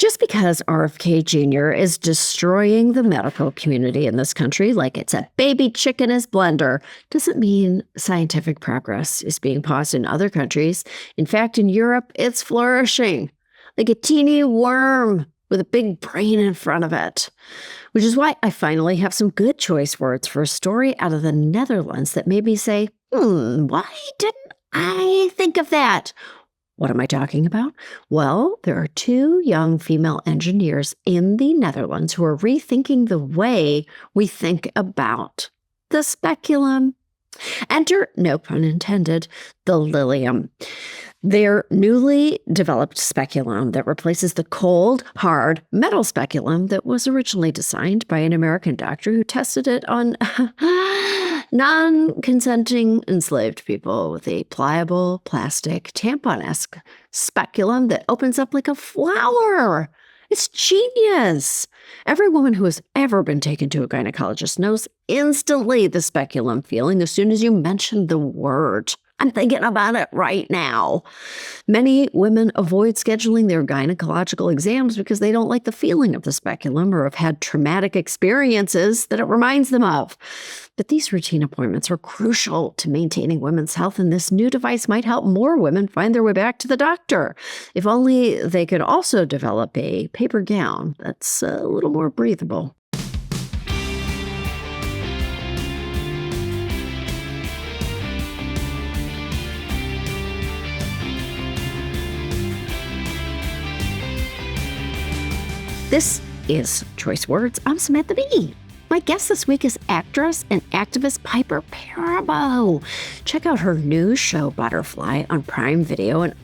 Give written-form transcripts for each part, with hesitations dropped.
Just because RFK Jr. is destroying the medical community in this country like it's a baby chick in his blender doesn't mean scientific progress is being paused in other countries. In fact, in Europe, it's flourishing like a teeny worm with a big brain in front of it. Which is why I finally have some good choice words for a story out of the Netherlands that made me say, why didn't I think of that? What am I talking about? Well, there are 2 young female engineers in the Netherlands who are rethinking the way we think about the speculum. Enter, no pun intended, the lilium. Their newly developed speculum that replaces the cold, hard metal speculum that was originally designed by an American doctor who tested it on non-consenting enslaved people with a pliable plastic tampon-esque speculum that opens up like a flower. It's genius. Every woman who has ever been taken to a gynecologist knows instantly the speculum feeling as soon as you mention the word. I'm thinking about it right now. Many women avoid scheduling their gynecological exams because they don't like the feeling of the speculum or have had traumatic experiences that it reminds them of. But these routine appointments are crucial to maintaining women's health, and this new device might help more women find their way back to the doctor. If only they could also develop a paper gown that's a little more breathable. This is Choice Words. I'm Samantha Bee. My guest this week is actress and activist Piper Perabo. Check out her new show, Butterfly, on Prime Video. And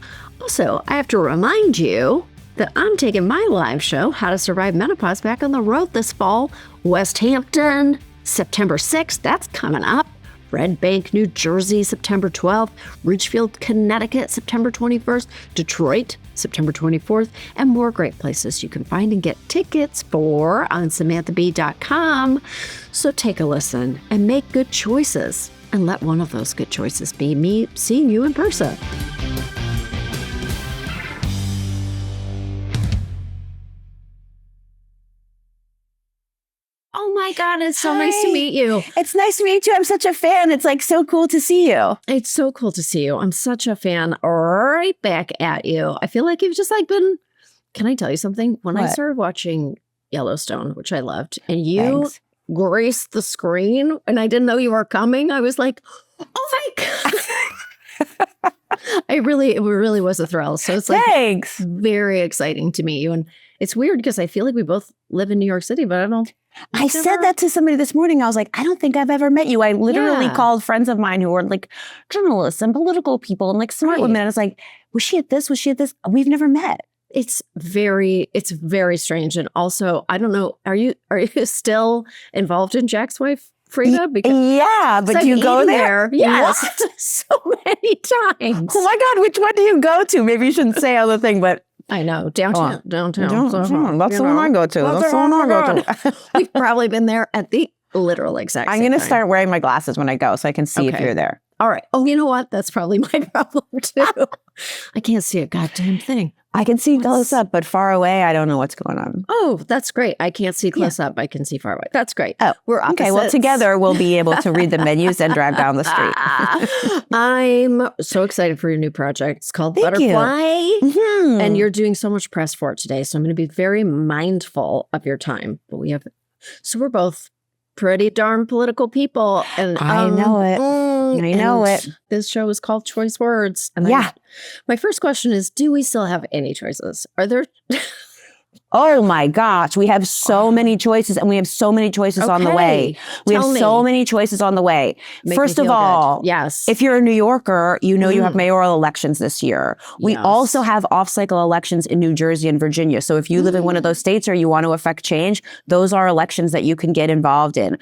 also, I have to remind you that I'm taking my live show, How to Survive Menopause, back on the road this fall. West Hampton, September 6th. That's coming up. Red Bank, New Jersey, September 12th, Ridgefield, Connecticut, September 21st, Detroit, September 24th, and more great places you can find and get tickets for on SamanthaBee.com. So take a listen and make good choices, and let one of those good choices be me seeing you in person. Oh my God, it's so nice to meet you. It's nice to meet you. I'm such a fan. It's like so cool to see you. It's so cool to see you. I'm such a fan. Right back at you. I feel like you've just like been, can I tell you something? When I started watching Yellowstone, which I loved, and you graced the screen and I didn't know you were coming, I was like, oh my God. it really was a thrill. So it's like very exciting to meet you. And it's weird because I feel like we both live in New York City, but I don't. I said that to somebody this morning. I was like, I don't think I've ever met you. I literally called friends of mine who were like journalists and political people and like smart women. And I was like, was she at this? Was she at this? We've never met. It's very strange. And also, I don't know, are you still involved in Jack's wife, Frida? Yeah, but you go there? Yes, so many times. Oh my God, which one do you go to? Maybe you shouldn't say other thing, but I know, downtown. That's the one I go to. That's the one I go to. We've probably been there at the literal exact same I'm going to time. start wearing my glasses when I go so I can see if you're there. All right. Oh, you know what? That's probably my problem too. I can't see a goddamn thing. I can see close up, but far away, I don't know what's going on. Oh, that's great. I can't see close up. I can see far away. That's great. Oh, we're opposites. Okay, well, together we'll be able to read the menus and drive down the street. I'm so excited for your new project. It's called Butterfly. And you're doing so much press for it today. So I'm going to be very mindful of your time. But we're both pretty darn political people. And I know it. I know it. This show is called Choice Words. And my first question is, do we still have any choices? Are there... Oh my gosh, we have so many choices, and we have so many choices on the way. We have so many choices on the way. First of all, if you're a New Yorker, you know you have mayoral elections this year. We also have off-cycle elections in New Jersey and Virginia. So if you live in one of those states or you want to affect change, those are elections that you can get involved in.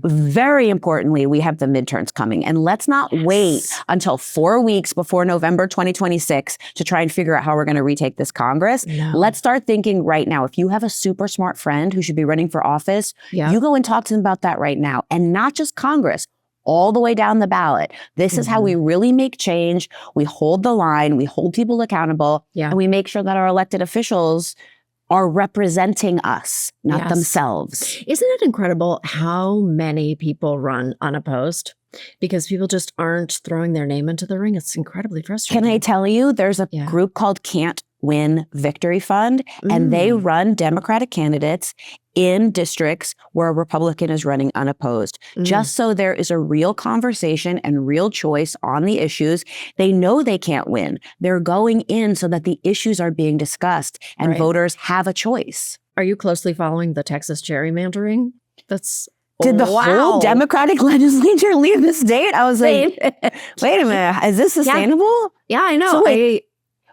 Very importantly, we have the midterms coming. And let's not wait until 4 weeks before November 2026 to try and figure out how we're going to retake this Congress. Let's start thinking right now. If you have a super smart friend who should be running for office, you go and talk to them about that right now. And not just Congress, all the way down the ballot. This is how we really make change. We hold the line, we hold people accountable, and we make sure that our elected officials are representing us, not themselves. Isn't it incredible how many people run unopposed? Because people just aren't throwing their name into the ring. It's incredibly frustrating. Can I tell you, there's a group called Can't Win Victory Fund, and they run Democratic candidates in districts where a Republican is running unopposed, just so there is a real conversation and real choice on the issues. They know they can't win. They're going in so that the issues are being discussed and voters have a choice. Are you closely following the Texas gerrymandering? Did the whole Democratic legislature leave the state? I was like, wait a minute, is this sustainable? Yeah, I know. So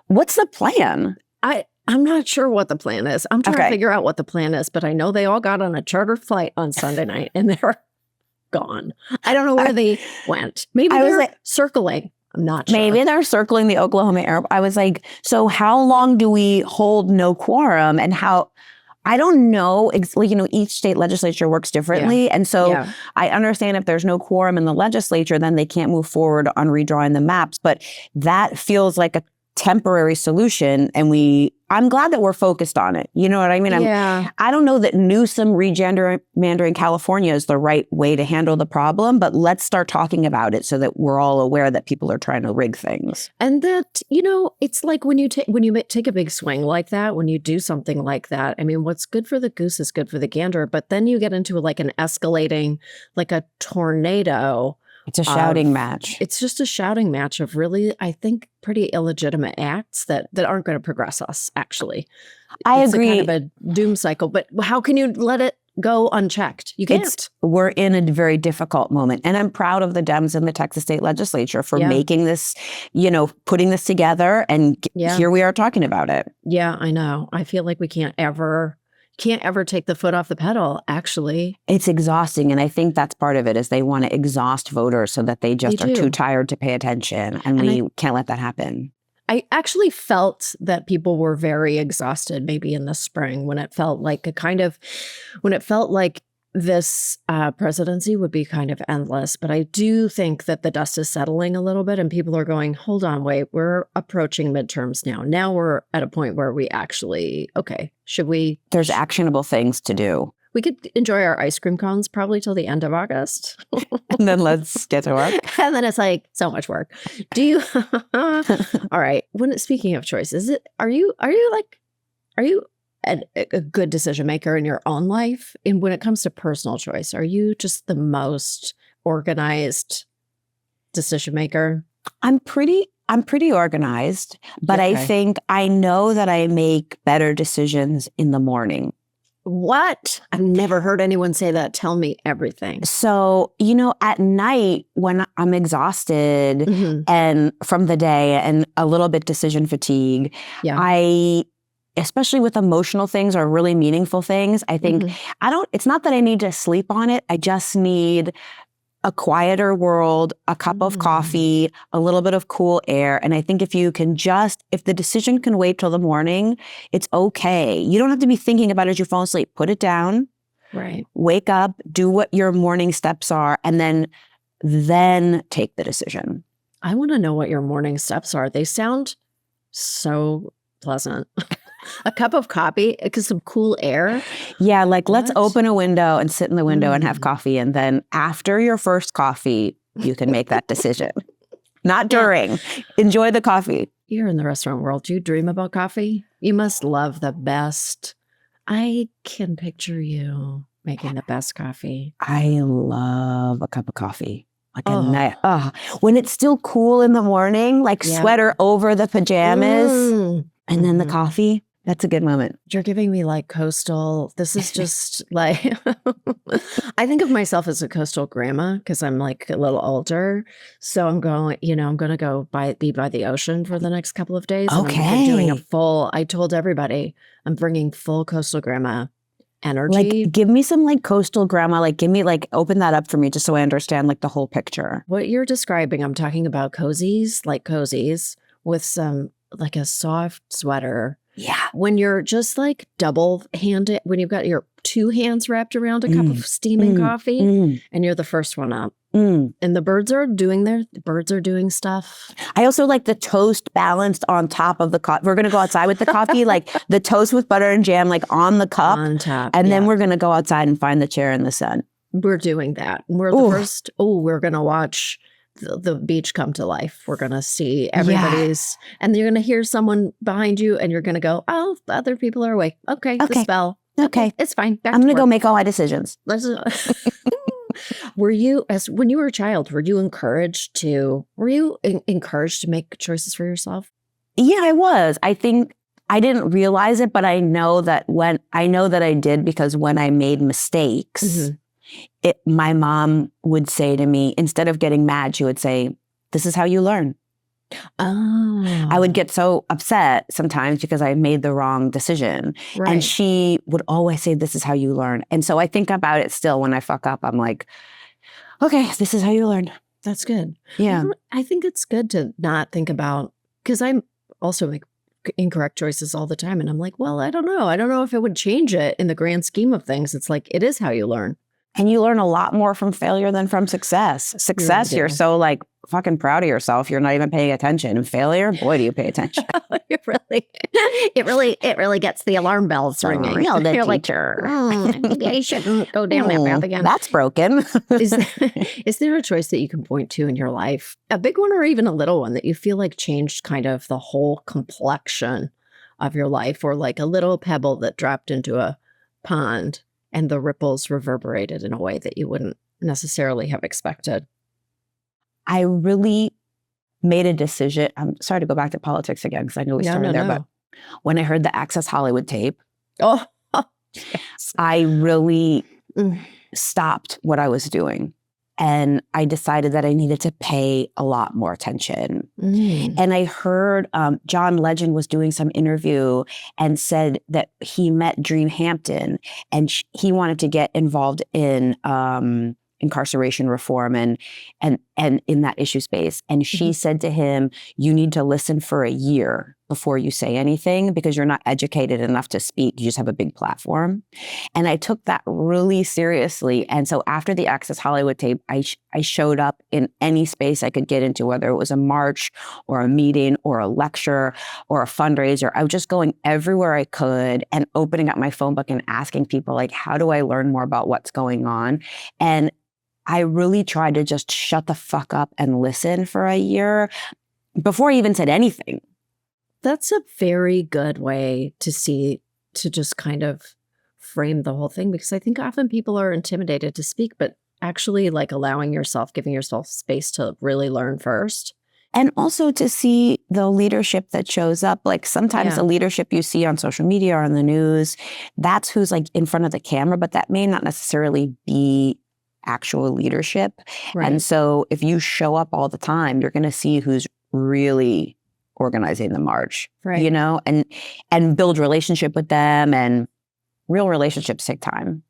what's the plan? I'm not sure what the plan is. I'm trying to figure out what the plan is, but I know they all got on a charter flight on Sunday night and they're gone. I don't know where they went. Maybe they're circling. I'm not sure. Maybe they're circling the Oklahoma airport. I was like, so how long do we hold no quorum, and how? I don't know. Each state legislature works differently. Yeah. And so I understand if there's no quorum in the legislature, then they can't move forward on redrawing the maps. But that feels like a temporary solution. And I'm glad that we're focused on it. You know what I mean? I don't know that Newsom regendermandering California is the right way to handle the problem, but let's start talking about it so that we're all aware that people are trying to rig things. And that, it's like when you take a big swing like that, when you do something like that, I mean, what's good for the goose is good for the gander, but then you get into like an escalating, like a tornado. It's a shouting match. It's just a shouting match of really, I think, pretty illegitimate acts that aren't going to progress us, actually. I agree. It's kind of a doom cycle, but how can you let it go unchecked? You can't. We're in a very difficult moment. And I'm proud of the Dems in the Texas state legislature for making this, putting this together. And here we are talking about it. Yeah, I know. I feel like we can't ever take the foot off the pedal, actually. It's exhausting. And I think that's part of it, is they want to exhaust voters so that they just are too tired to pay attention. And we can't let that happen. I actually felt that people were very exhausted maybe in the spring when it felt like this presidency would be kind of endless. But I do think that the dust is settling a little bit and people are going, hold on, wait, we're approaching midterms now. Now we're at a point where we actually, should we? There's actionable things to do. We could enjoy our ice cream cones probably till the end of August. And then let's get to work. And then it's like so much work. Do you? All right. Speaking of choices, are you a good decision maker in your own life? And when it comes to personal choice, are you just the most organized decision maker? I'm pretty organized, but I think I know that I make better decisions in the morning. What? I've never heard anyone say that. Tell me everything. So, at night when I'm exhausted and from the day and a little bit decision fatigue, especially with emotional things or really meaningful things, I think it's not that I need to sleep on it. I just need a quieter world, a cup of coffee, a little bit of cool air. And I think if the decision can wait till the morning, it's okay. You don't have to be thinking about it as you fall asleep. Put it down. Right. Wake up, do what your morning steps are, and then take the decision. I want to know what your morning steps are. They sound so pleasant. A cup of coffee, because some cool air. Yeah, let's open a window and sit in the window and have coffee. And then after your first coffee, you can make that decision. Not during. Enjoy the coffee. You're in the restaurant world. Do you dream about coffee? You must love the best. I can picture you making the best coffee. I love a cup of coffee. When it's still cool in the morning, sweater over the pajamas, and then the coffee. That's a good moment. You're giving me coastal. This is just I think of myself as a coastal grandma because I'm a little older. So I'm going, I'm going to go be by the ocean for the next couple of days. Okay. I'm doing I told everybody I'm bringing full coastal grandma energy. Give me some coastal grandma, give me open that up for me just so I understand the whole picture. What you're describing, I'm talking about cozies with some a soft sweater Yeah. When you're just like double-handed, when you've got your 2 hands wrapped around a cup of steaming coffee and you're the first one up. And the birds are doing stuff. I also like the toast balanced on top of the coffee. We're going to go outside with the coffee, like the toast with butter and jam, like on the cup. On top. And then we're going to go outside and find the chair in the sun. We're doing that. We're the first. We're going to watch the beach come to life. We're going to see everybody's, and you're going to hear someone behind you and you're going to go, oh, the other people are awake. Okay. The spell. Okay. It's fine. I'm going to go make all my decisions. When you were a child, were you encouraged to make choices for yourself? Yeah, I was. I think I didn't realize it, but I know that I did, because when I made mistakes, my mom would say to me, instead of getting mad, she would say, "This is how you learn." Oh. I would get so upset sometimes because I made the wrong decision. Right. And she would always say, "This is how you learn." And so I think about it still when I fuck up. I'm like, okay, this is how you learn. That's good. Yeah. I think it's good to not think about, because I'm also make incorrect choices all the time. And I'm like, well, I don't know. I don't know if it would change it in the grand scheme of things. It's like, it is how you learn. And you learn a lot more from failure than from success. Success, you're so like fucking proud of yourself. You're not even paying attention. And failure, boy, do you pay attention. It really gets the alarm bells ringing. Real the teacher. Like, maybe I shouldn't go down that path again. That's broken. Is there a choice that you can point to in your life, a big one or even a little one, that you feel like changed kind of the whole complexion of your life, or like a little pebble that dropped into a pond and the ripples reverberated in a way that you wouldn't necessarily have expected? I really made a decision. I'm sorry to go back to politics again, because I know we started there, but when I heard the Access Hollywood tape, yes. I really stopped what I was doing. And I decided that I needed to pay a lot more attention. And I heard John Legend was doing some interview and said that he met Dream Hampton, and he wanted to get involved in incarceration reform and in that issue space. And she said to him, "You need to listen for a year before you say anything, because you're not educated enough to speak. You just have a big platform." And I took that really seriously. And so after the Access Hollywood tape, I showed up in any space I could get into, whether it was a march or a meeting or a lecture or a fundraiser. I was just going everywhere I could and opening up my phone book and asking people, like, how do I learn more about what's going on? And I really tried to just shut the fuck up and listen for a year before I even said anything. That's a very good way to just kind of frame the whole thing, because I think often people are intimidated to speak, but actually like giving yourself space to really learn first. And also to see the leadership that shows up. Like sometimes the leadership you see on social media or on the news, that's who's like in front of the camera, but that may not necessarily be actual leadership. Right. And so if you show up all the time, you're going to see who's really organizing the march, you know, and build relationship with them. And real relationships take time.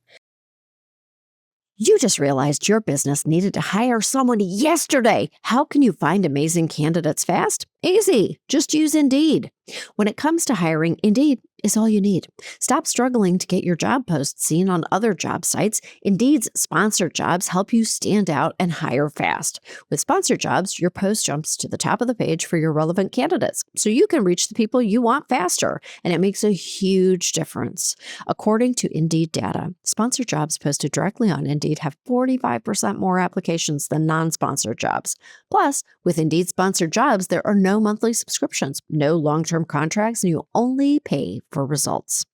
You just realized your business needed to hire someone yesterday. How can you find amazing candidates fast? Easy. Just use Indeed. When it comes to hiring, Indeed is all you need. Stop struggling to get your job posts seen on other job sites. Indeed's sponsored jobs help you stand out and hire fast. With sponsored jobs, your post jumps to the top of the page for your relevant candidates, so you can reach the people you want faster, and it makes a huge difference. According to Indeed data, sponsored jobs posted directly on Indeed have 45% more applications than non-sponsored jobs. Plus, with Indeed sponsored jobs, there are no monthly subscriptions, no long-term contracts, and you only pay for results.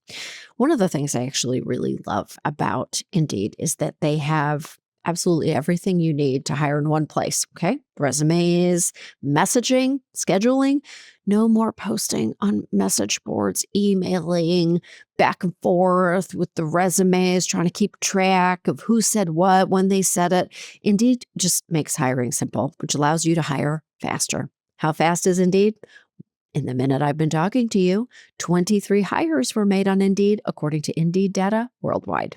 One of the things I actually really love about Indeed is that they have absolutely everything you need to hire in one place, okay? Resumes, messaging, scheduling. No more posting on message boards, emailing back and forth with the resumes, trying to keep track of who said what, when they said it. Indeed just makes hiring simple, which allows you to hire faster. How fast is Indeed? In the minute I've been talking to you, 23 hires were made on Indeed, according to Indeed data worldwide.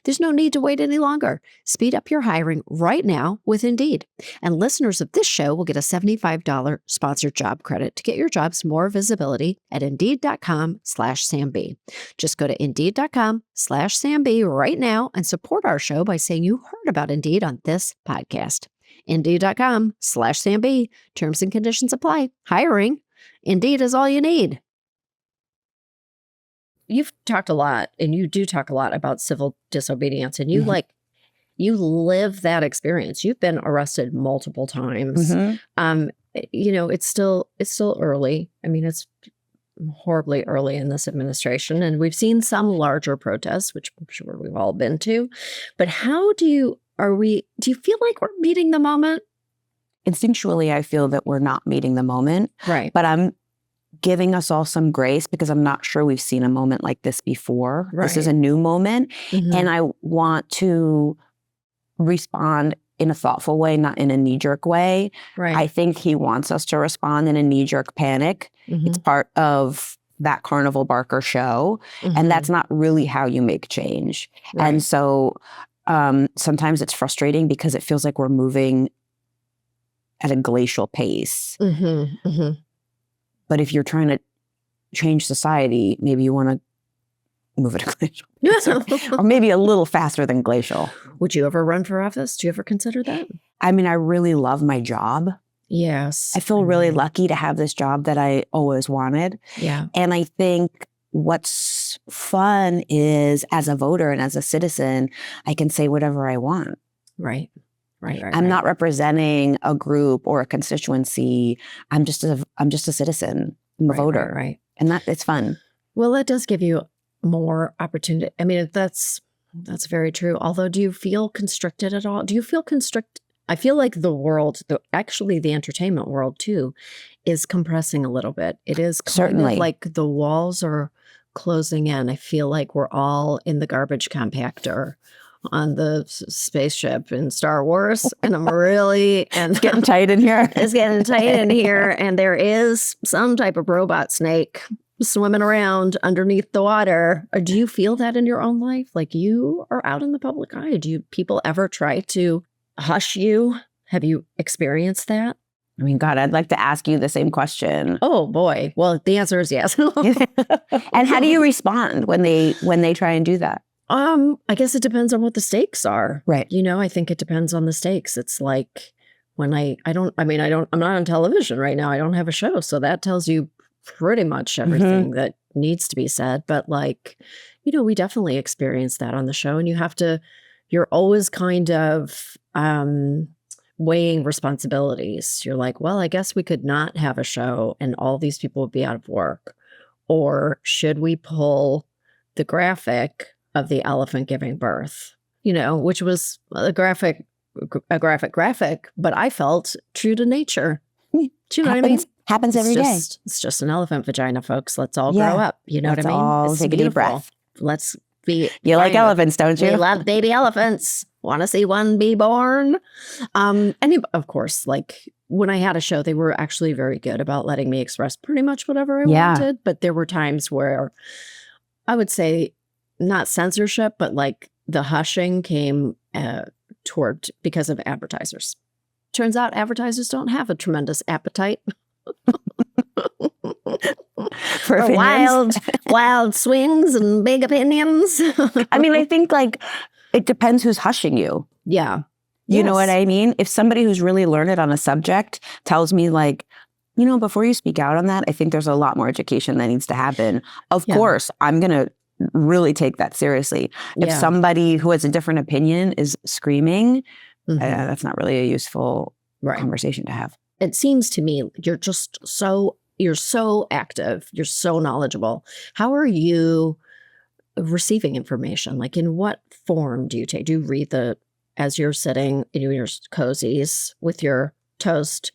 There's no need to wait any longer. Speed up your hiring right now with Indeed. And listeners of this show will get a $75 sponsored job credit to get your jobs more visibility at Indeed.com/SamB. Just go to Indeed.com/SamB right now and support our show by saying you heard about Indeed on this podcast. Indeed.com/SamB. Terms and conditions apply. Hiring. Indeed is all you need. You've talked a lot, and you do talk a lot about civil disobedience, and you you live that experience. You've been arrested multiple times. It's still early. I mean, it's horribly early in this administration, and we've seen some larger protests, which I'm sure we've all been to. But do you feel like we're meeting the moment? Instinctually, I feel that we're not meeting the moment. Right. But I'm giving us all some grace because I'm not sure we've seen a moment like this before. Right. This is a new moment. And I want to respond in a thoughtful way, not in a knee-jerk way. Right. I think he wants us to respond in a knee-jerk panic. It's part of that Carnival Barker show. And that's not really how you make change. Right. And so sometimes it's frustrating because it feels like we're moving at a glacial pace. But if you're trying to change society, maybe you want to move at a glacial pace, or maybe a little faster than glacial. Would you ever run for office? Do you ever consider that? I mean, I really love my job. Yes. I feel really lucky to have this job that I always wanted. Yeah. And I think what's fun is, as a voter and as a citizen, I can say whatever I want. Right. I'm not representing a group or a constituency. I'm just a citizen. I'm a voter. Right. And it's fun. Well, that does give you more opportunity. I mean, that's very true. Although, do you feel constricted at all? Do you feel constricted? I feel like the world, actually the entertainment world too, is compressing a little bit. It is kind of like the walls are closing in. I feel like we're all in the garbage compactor on the spaceship in Star Wars, and I'm really it's getting tight in here. It's getting tight in here, and there is some type of robot snake swimming around underneath the water. Do you feel that in your own life? Like, you are out in the public eye. Do people ever try to hush you? Have you experienced that? I mean, God, I'd like to ask you the same question. Oh boy. Well, the answer is yes. And how do you respond when they try and do that? I guess it depends on what the stakes are. Right. I think it depends on the stakes. It's like when I'm not on television right now. I don't have a show. So that tells you pretty much everything that needs to be said. But we definitely experience that on the show, and you're always kind of, weighing responsibilities. You're like, well, I guess we could not have a show and all these people would be out of work. Or should we pull the graphic of the elephant giving birth, which was a graphic, but I felt true to nature. Do you know what I mean? Happens every day. It's just an elephant vagina, folks. Let's all grow up. You know what I mean? All take a deep breath. Let's be. You like elephants, don't you? We love baby elephants. Want to see one be born? And of course, when I had a show, they were actually very good about letting me express pretty much whatever I wanted. But there were times where I would say, not censorship, but the hushing came because of advertisers. Turns out advertisers don't have a tremendous appetite for wild swings and big opinions. I mean, I think it depends who's hushing you. Yeah. You know what I mean? If somebody who's really learned on a subject tells me before you speak out on that, I think there's a lot more education that needs to happen. Of course, I'm going to really take that seriously. If somebody who has a different opinion is screaming, that's not really a useful conversation to have. It seems to me you're so active. You're so knowledgeable. How are you receiving information? In what form do you take? Do you read as you're sitting in your cozies with your toast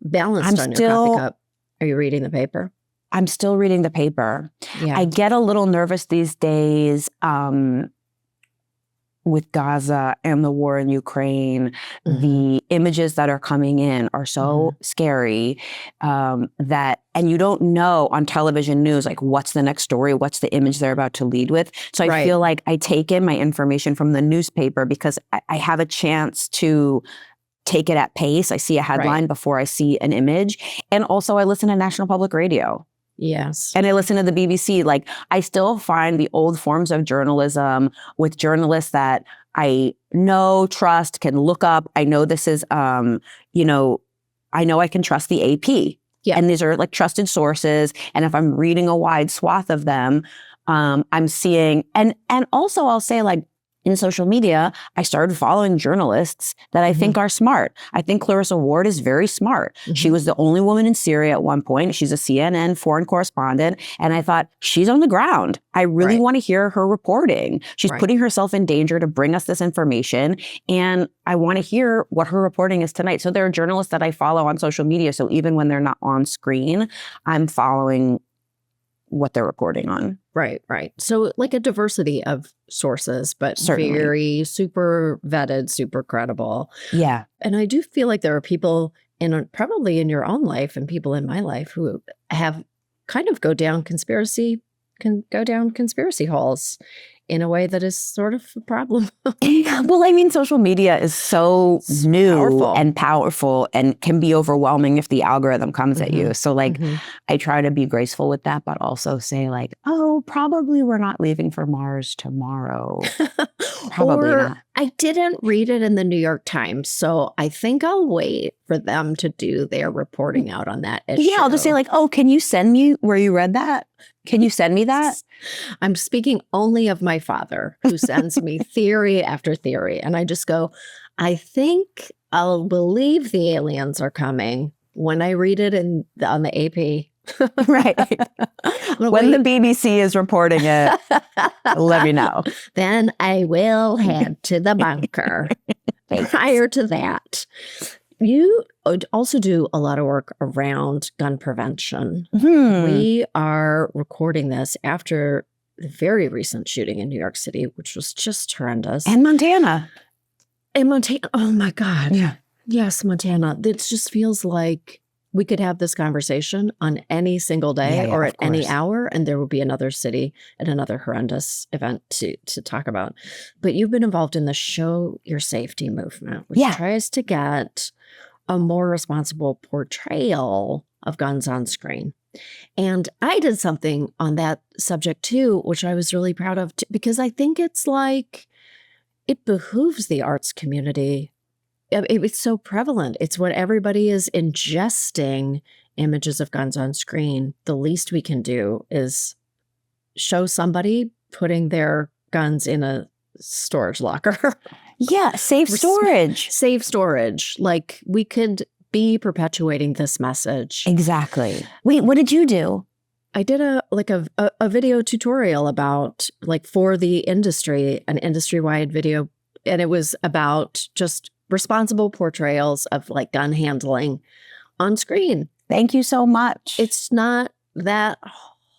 balanced on your coffee cup? Are you reading the paper? I'm still reading the paper. Yeah. I get a little nervous these days with Gaza and the war in Ukraine, the images that are coming in are so scary and you don't know on television news, like what's the next story, what's the image they're about to lead with. So I feel like I take in my information from the newspaper because I have a chance to take it at pace. I see a headline before I see an image. And also I listen to National Public Radio. Yes. And I listen to the BBC. Like, I still find the old forms of journalism with journalists that I know, trust, can look up. I know this is, I know I can trust the AP. Yeah. And these are like trusted sources. And if I'm reading a wide swath of them, I'm seeing, and also I'll say, like, in social media, I started following journalists that I think are smart. I think Clarissa Ward is very smart. She was the only woman in Syria at one point. She's a CNN foreign correspondent. And I thought, she's on the ground. I really want to hear her reporting. She's putting herself in danger to bring us this information. And I want to hear what her reporting is tonight. So there are journalists that I follow on social media. So even when they're not on screen, I'm following what they're reporting on. Right. So like a diversity of sources, but very super vetted, super credible. Yeah. And I do feel like there are people probably in your own life and people in my life who have kind of go down conspiracy halls in a way that is sort of a problem. Well, I mean, social media is so new and powerful and can be overwhelming if the algorithm comes at you. So like, I try to be graceful with that, but also say like, oh, probably we're not leaving for Mars tomorrow. Probably not. I didn't read it in the New York Times, so I think I'll wait for them to do their reporting out on that issue. Yeah, I'll just say like, oh, can you send me where you read that? Can you send me that? I'm speaking only of my father, who sends me theory after theory. And I just go, I think I'll believe the aliens are coming when I read it on the AP. Right. When the BBC is reporting it, let me know. Then I will head to the bunker. Prior to that, you also do a lot of work around gun prevention. We are recording this after the very recent shooting in New York City, which was just horrendous. And Montana. Oh my God. Yeah. Yes, Montana. It just feels like we could have this conversation on any single day or at any hour, and there will be another city and another horrendous event to talk about. But you've been involved in the Show Your Safety movement, which tries to get a more responsible portrayal of guns on screen. And I did something on that subject too, which I was really proud of, because I think it's like, it behooves the arts community. It's so prevalent. It's what everybody is ingesting, images of guns on screen. The least we can do is show somebody putting their guns in a storage locker. Yeah, safe storage. Safe storage. Like, we could be perpetuating this message. Exactly. Wait, what did you do? I did a video tutorial about, like, for the industry, an industry-wide video, and it was about just responsible portrayals of like gun handling on screen. Thank you so much. It's not that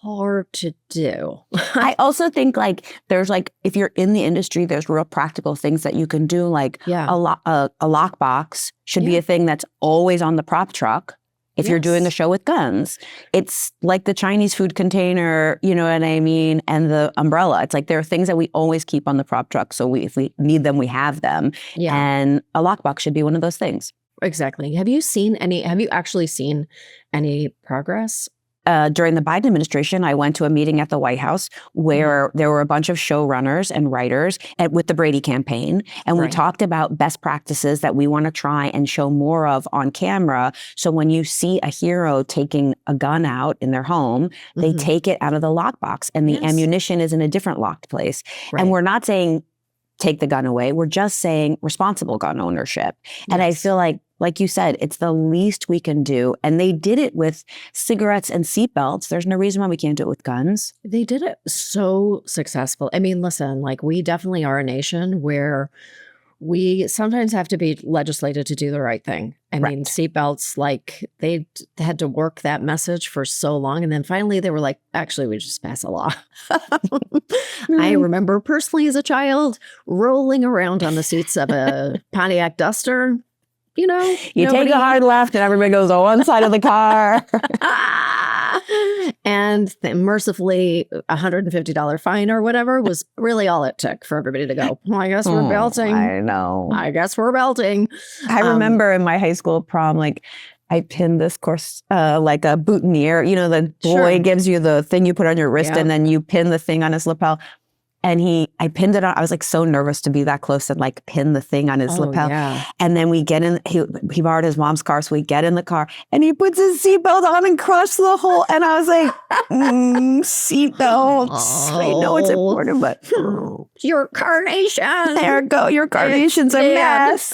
hard to do. I also think like there's like, if you're in the industry, there's real practical things that you can do. Like a lockbox should be a thing that's always on the prop truck. If you're doing a show with guns, it's like the Chinese food container, you know what I mean? And the umbrella. It's like there are things that we always keep on the prop truck. So if we need them, we have them. Yeah. And a lockbox should be one of those things. Exactly. Have you actually seen any progress? During the Biden administration, I went to a meeting at the White House where there were a bunch of showrunners and writers with the Brady campaign. And we talked about best practices that we want to try and show more of on camera. So when you see a hero taking a gun out in their home, they take it out of the lockbox and the ammunition is in a different locked place. And we're not saying take the gun away. We're just saying responsible gun ownership. And I feel like you said, it's the least we can do. And they did it with cigarettes and seatbelts. There's no reason why we can't do it with guns. They did it so successful. I mean, listen, like, we definitely are a nation where we sometimes have to be legislated to do the right thing. I mean, seatbelts, like, they had to work that message for so long. And then finally they were like, actually, we just pass a law. I remember personally as a child rolling around on the seats of a Pontiac Duster. You take a hard left and everybody goes on one side of the car. And mercifully, $150 fine or whatever was really all it took for everybody to go, I guess we're belting. I know. I guess we're belting. I remember in my high school prom, I pinned this course, like a boutonniere. The boy gives you the thing you put on your wrist and then you pin the thing on his lapel. And I pinned it on. I was so nervous to be that close and pin the thing on his lapel. Yeah. And then we get in, he borrowed his mom's car. So we get in the car and he puts his seatbelt on and crushed the hole. And I was like, seatbelts. I know it's important, but. Your carnation. There you go. Your carnation's a mess.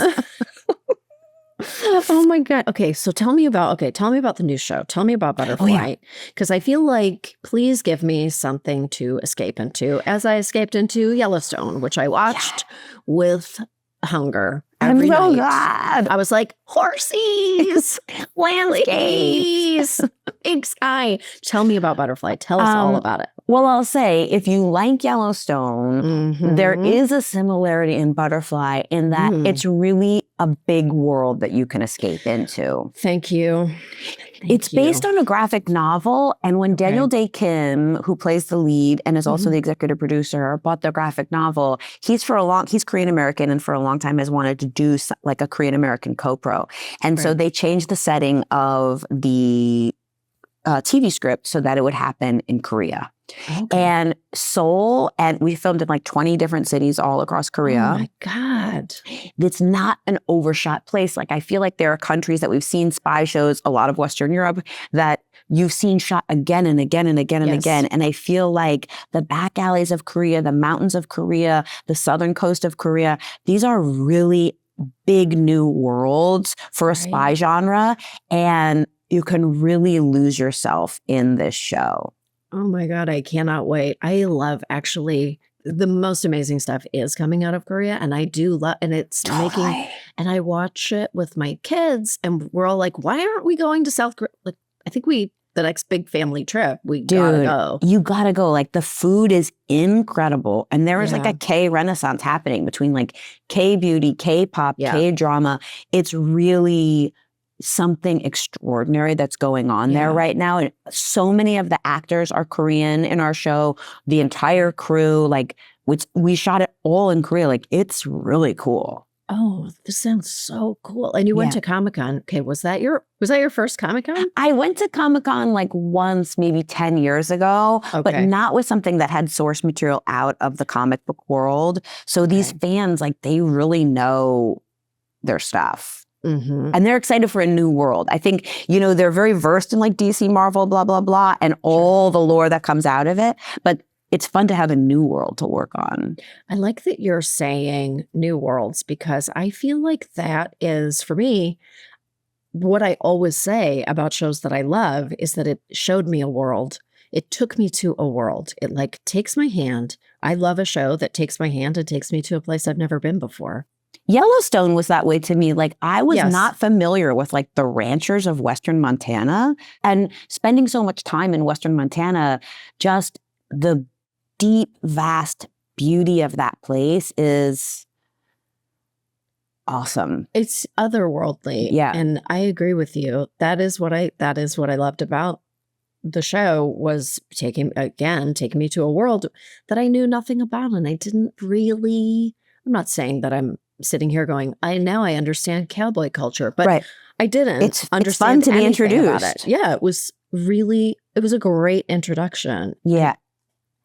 Oh my God. Okay. So tell me about the new show. Tell me about Butterfly. Because I feel like, please give me something to escape into, as I escaped into Yellowstone, which I watched with hunger every night. Glad. I was like, horsies, landscapes, big sky. Tell me about Butterfly. Tell us all about it. Well, I'll say, if you like Yellowstone, there is a similarity in Butterfly in that it's really a big world that you can escape into. Thank you. It's based on a graphic novel. And when Daniel Day Kim, who plays the lead and is also the executive producer, bought the graphic novel, he's Korean American and for a long time has wanted to do a Korean American co-pro. And so they changed the setting of the TV script so that it would happen in Korea. Okay. And Seoul, and we filmed in 20 different cities all across Korea. Oh my God. It's not an overshot place. I feel like there are countries that we've seen spy shows, a lot of Western Europe, that you've seen shot again and again and again and again. And I feel like the back alleys of Korea, the mountains of Korea, the southern coast of Korea, these are really big new worlds for a spy genre. And you can really lose yourself in this show. Oh my God, I cannot wait. I love, actually, the most amazing stuff is coming out of Korea. And I do love, and it's making, and I watch it with my kids and we're all like, why aren't we going to South Korea? I think the next big family trip, we gotta go. You gotta go. The food is incredible. And there is a K renaissance happening between K beauty, K-pop, K-drama. It's really something extraordinary that's going on there right now. And so many of the actors are Korean in our show. The entire crew, we shot it all in Korea. It's really cool. Oh, this sounds so cool. And you went to Comic-Con. Okay, was that your first Comic-Con? I went to Comic-Con once, maybe 10 years ago, but not with something that had source material out of the comic book world. So these fans, they really know their stuff. And they're excited for a new world. I think, they're very versed in DC, Marvel, blah, blah, blah, and all the lore that comes out of it. But it's fun to have a new world to work on. I like that you're saying new worlds, because I feel like that is, for me, what I always say about shows that I love is that it showed me a world. It took me to a world. It takes my hand. I love a show that takes my hand and takes me to a place I've never been before. Yellowstone was that way to me. I was not familiar with the ranchers of Western Montana, and spending so much time in Western Montana, just the deep, vast beauty of that place is awesome. It's otherworldly. Yeah. And I agree with you. That is what I loved about the show, was taking me to a world that I knew nothing about. And I didn't really, I'm not saying that I'm sitting here going, now I understand cowboy culture, but I didn't understand. It's fun to be introduced. About it. Yeah, it was a great introduction. Yeah.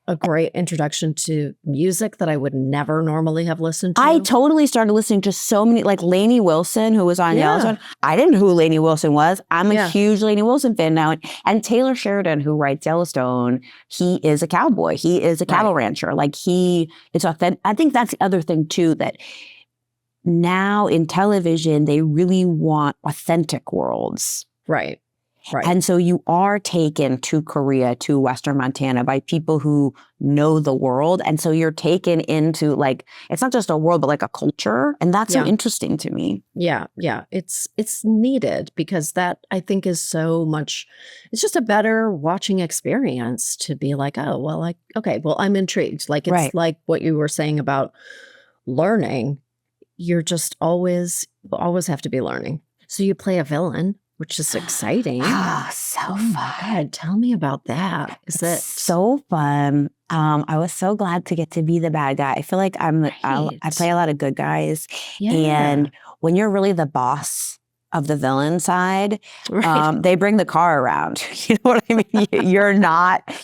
A great introduction to music that I would never normally have listened to. I totally started listening to so many, Lainey Wilson, who was on Yellowstone. I didn't know who Lainey Wilson was. I'm a huge Lainey Wilson fan now. And Taylor Sheridan, who writes Yellowstone, he is a cowboy. He is a cattle rancher. It's authentic. I think that's the other thing too, that now in television, they really want authentic worlds. Right. Right. And so you are taken to Korea, to Western Montana by people who know the world. And so you're taken into like, it's not just a world, but like a culture. And that's so interesting to me. Yeah. Yeah. It's needed because that I think is so much, it's just a better watching experience to be like, oh, well, like, okay, well, I'm intrigued. Like, it's like what you were saying about learning. You're just always have to be learning. So you play a villain, which is exciting. So fun. God, tell me about that. Is that so fun? I was so glad to get to be the bad guy. I feel like I play a lot of good guys. Yeah. And when you're really the boss of the villain side, they bring the car around. You know what I mean?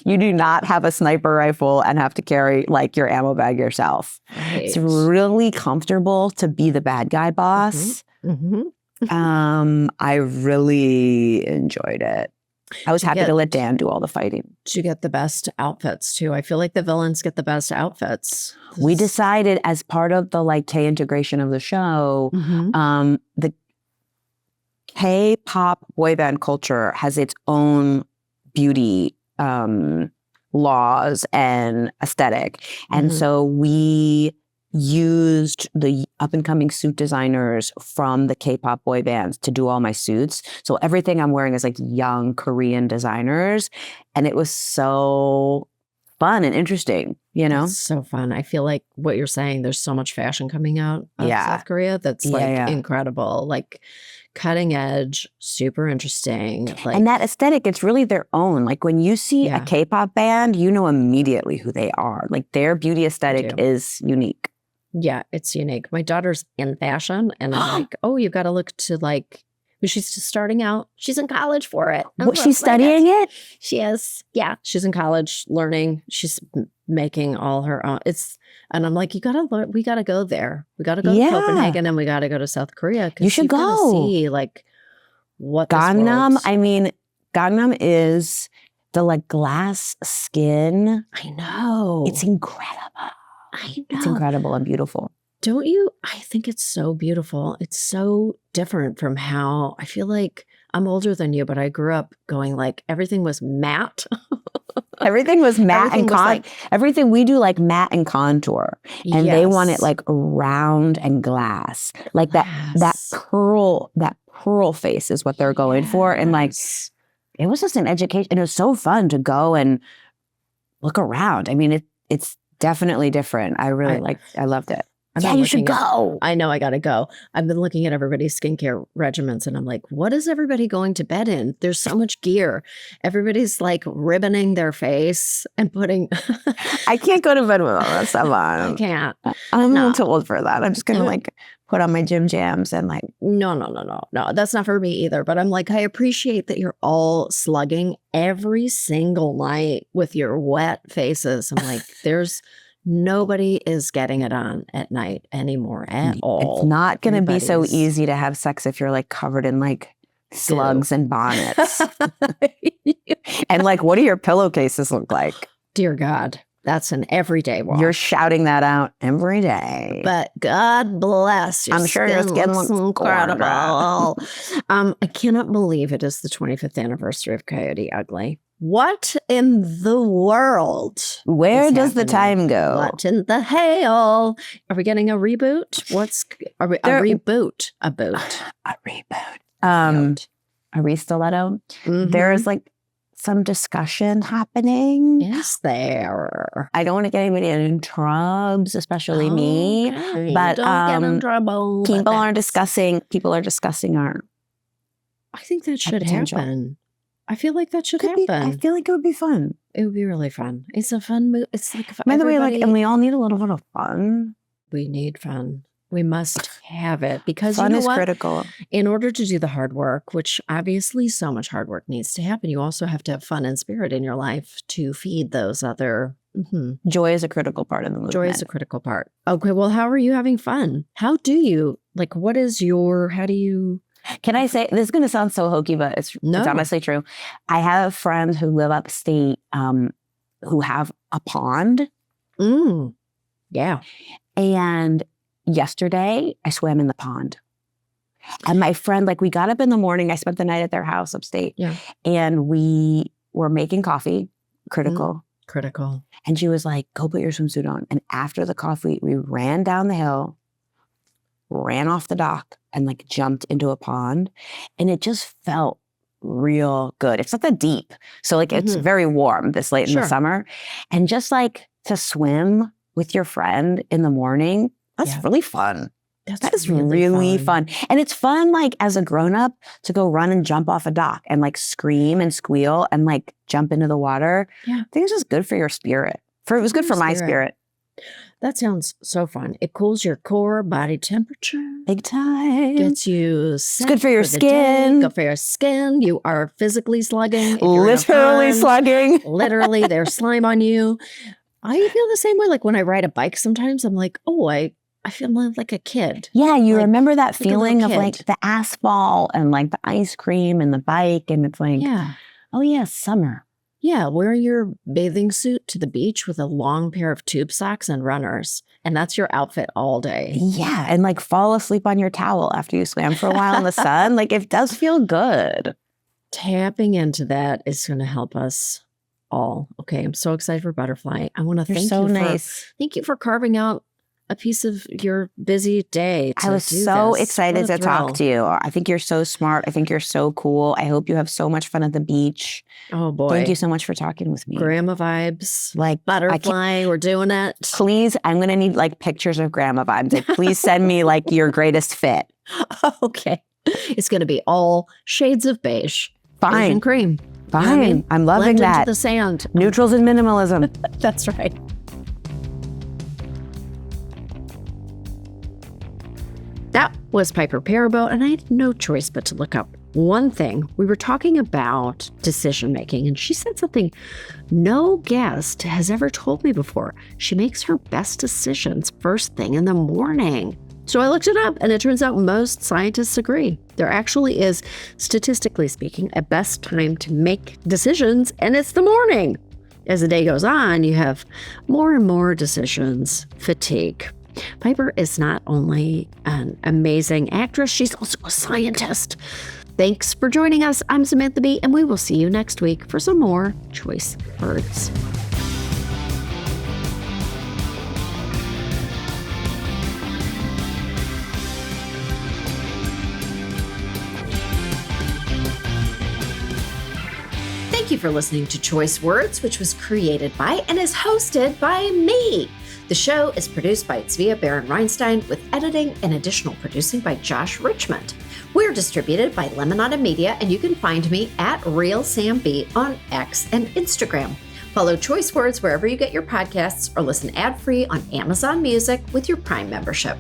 You do not have a sniper rifle and have to carry like your ammo bag yourself. Right. It's really comfortable to be the bad guy boss. I really enjoyed it. I was happy to let Dan do all the fighting. Did you get the best outfits too? I feel like the villains get the best outfits. We decided as part of the like K integration of the show, the K-pop boy band culture has its own beauty laws and aesthetic. And so we used the up-and-coming suit designers from the K-pop boy bands to do all my suits. So everything I'm wearing is like young Korean designers. And it was so fun and interesting, you know? It's so fun. I feel like what you're saying, there's so much fashion coming out of South Korea that's like incredible. Like cutting edge, super interesting. Like, and that aesthetic, it's really their own. Like when you see a K-pop band, you know immediately who they are. Like their beauty aesthetic is unique. Yeah, it's unique. My daughter's in fashion and I'm like, oh, you got to look to like, she's just starting out. She's in college for it. What, she's studying it? She is. Yeah. She's in college learning. She's making all her own. And I'm like, we got to go there. We got to go to Copenhagen and we got to go to South Korea. You should go. See like what Gangnam. I mean, Gangnam is the like glass skin. I know. It's incredible. I know. It's incredible and beautiful. Don't you? I think it's so beautiful. It's so different from how I feel like I'm older than you, but I grew up going like everything was matte. Everything was matte everything we do like matte and contour. And they want it like round and glass. Like that pearl face is what they're going for. And like it was just an education. And it was so fun to go and look around. I mean, it's definitely different. I loved it. You should go. I know I got to go. I've been looking at everybody's skincare regimens and I'm like, what is everybody going to bed in? There's so much gear. Everybody's like ribboning their face and putting. I can't go to bed with all that stuff on. I can't. I'm too old for that. I'm just going to like put on my gym jams and like. No. That's not for me either. But I'm like, I appreciate that you're all slugging every single night with your wet faces. I'm like, nobody is getting it on at night anymore at all. It's not going to be so easy to have sex if you're like covered in like slugs and bonnets. And like, what do your pillowcases look like? Dear God, that's an everyday walk. You're shouting that out every day. But God bless you. I'm sure your skin looks incredible. I cannot believe it is the 25th anniversary of Coyote Ugly. What in the world? Where does the time go? What in the hell? Are we getting a reboot? A reboot? A boot. A reboot. A re-stiletto. There's like some discussion happening. Is there? I don't want to get anybody in trouble, especially me. But don't get in trouble. People are discussing our. I think that should happen. I feel like that should happen. I feel like it would be fun. It would be really fun. It's a fun move. It's like by the way, and we all need a little bit of fun. We need fun. We must have it because fun is critical. In order to do the hard work, which obviously so much hard work needs to happen, you also have to have fun and spirit in your life to feed those other. Joy is a critical part of the movement. Joy is a critical part. Okay, well, how are you having fun? How do you how do you? Can I say, this is going to sound so hokey, but it's honestly true. I have friends who live upstate who have a pond. Yeah. And yesterday, I swam in the pond. And my friend, like we got up in the morning, I spent the night at their house upstate. Yeah. And we were making coffee, critical. Critical. And she was like, go put your swimsuit on. And after the coffee, we ran down the hill, ran off the dock, and like jumped into a pond. And it just felt real good. It's not that deep. So like it's very warm this late in the summer. And just like to swim with your friend in the morning, that's really fun. That is really fun. And it's fun, like, as a grown-up to go run and jump off a dock and, like, scream and squeal and, like, jump into the water. Yeah. I think it's just good for your spirit. It was good for my spirit. That sounds so fun. It cools your core body temperature. Big time. Gets you set. It's good for your skin. Good for your skin. You are physically slugging. Literally slugging. Literally, there's slime on you. I feel the same way. Like, when I ride a bike sometimes, I'm like, oh, I feel like a kid. Yeah, you remember that feeling of like the asphalt and like the ice cream and the bike. And it's like, oh yeah, summer. Yeah, wear your bathing suit to the beach with a long pair of tube socks and runners. And that's your outfit all day. Yeah, and like fall asleep on your towel after you swam for a while in the sun. Like it does feel good. Tapping into that is going to help us all. Okay, I'm so excited for Butterfly. I want to thank you for carving out a piece of your busy day. I was so excited to talk to you. I think you're so smart. I think you're so cool. I hope you have so much fun at the beach. Oh boy. Thank you so much for talking with me. Grandma vibes. Like Butterfly, we're doing it. Please, I'm going to need like pictures of grandma vibes. Like, please send me like your greatest fit. Okay. It's going to be all shades of beige. Fine. Beige and cream. Fine. You know what I mean? I'm loving Blend that. Into the sand. Neutrals and minimalism. That's right. That was Piper Perabo, and I had no choice but to look up one thing. We were talking about decision-making, and she said something no guest has ever told me before. She makes her best decisions first thing in the morning. So I looked it up, and it turns out most scientists agree. There actually is, statistically speaking, a best time to make decisions, and it's the morning. As the day goes on, you have more and more decisions fatigue. Piper is not only an amazing actress, she's also a scientist. Thanks for joining us. I'm Samantha Bee, and we will see you next week for some more Choice Words. Thank you for listening to Choice Words, which was created by and is hosted by me. The show is produced by Tzvia Baron-Reinstein with editing and additional producing by Josh Richmond. We're distributed by Lemonada Media, and you can find me at RealSamB on X and Instagram. Follow Choice Words wherever you get your podcasts or listen ad-free on Amazon Music with your Prime membership.